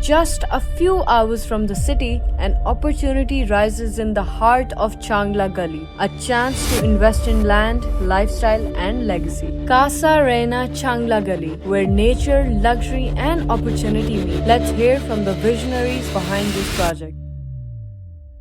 Just a few hours from the city, an opportunity rises in the heart of Changla Gully, a chance to invest in land, lifestyle and legacy. Casa Reina Changla Gully, where nature, luxury and opportunity meet. Let's hear from the visionaries behind this project.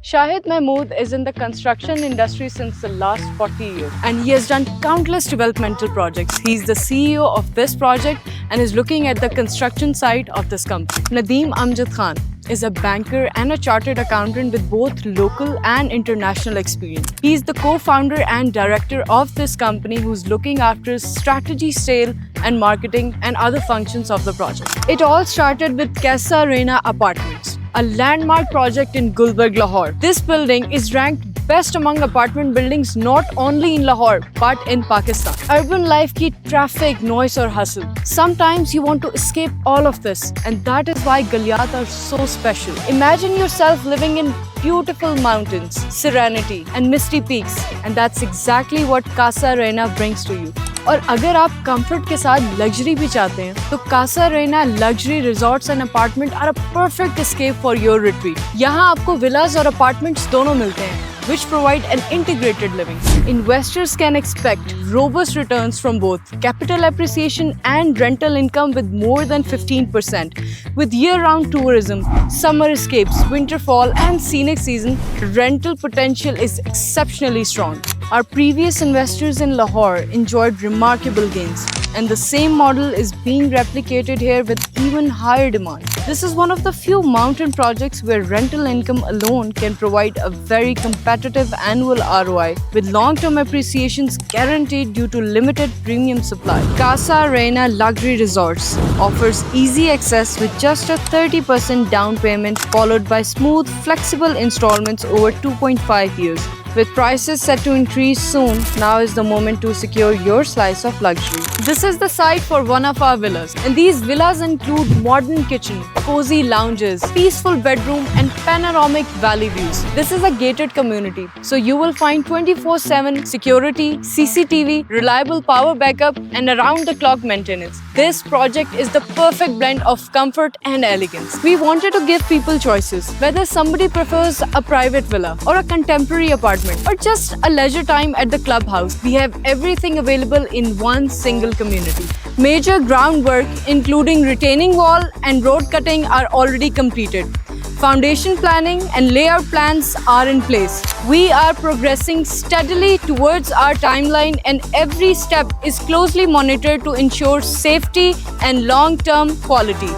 Shahid Mahmood is in the construction industry since the last 40 years and he has done countless developmental projects. He's the CEO of this project and is looking at the construction side of this company. Nadeem Amjad Khan is a banker and a chartered accountant with both local and international experience. He is the co-founder and director of this company who's looking after strategy, sale and marketing and other functions of the project. It all started with Casa Reina Apartments, a landmark project in Gulbarg, Lahore. This building is ranked best among apartment buildings not only in Lahore but in Pakistan. Urban life की traffic, noise और hustle. Sometimes you want to escape all of this and that is why Galyat are so special. Imagine yourself living in beautiful mountains, serenity and misty peaks and that's exactly what Casa Reina brings to you. और अगर आप comfort के साथ luxury भी चाहते हैं तो Casa Rena luxury resorts and apartment are a perfect escape for your retreat. यहाँ आपको विलास और अपार्टमेंट्स दोनों मिलते हैं which provide an integrated living. Investors can expect robust returns from both capital appreciation and rental income with more than 15%. With year-round tourism, summer escapes, winter fall and scenic season, rental potential is exceptionally strong. Our previous investors in Lahore enjoyed remarkable gains and the same model is being replicated here with even higher demand. This is one of the few mountain projects where rental income alone can provide a very competitive annual ROI with long-term appreciations guaranteed due to limited premium supply. Casa Reina Luxury Resorts offers easy access with just a 30% down payment followed by smooth, flexible installments over 2.5 years. With prices set to increase soon, now is the moment to secure your slice of luxury. This is the site for one of our villas. And these villas include modern kitchen, cozy lounges, peaceful bedroom and panoramic valley views. This is a gated community, so you will find 24/7 security, CCTV, reliable power backup and around-the-clock maintenance. This project is the perfect blend of comfort and elegance. We wanted to give people choices, whether somebody prefers a private villa or a contemporary apartment or just a leisure time at the clubhouse. We have everything available in one single community. Major groundwork including retaining wall and road cutting are already completed. Foundation planning and layout plans are in place. We are progressing steadily towards our timeline and every step is closely monitored to ensure safety and long-term quality.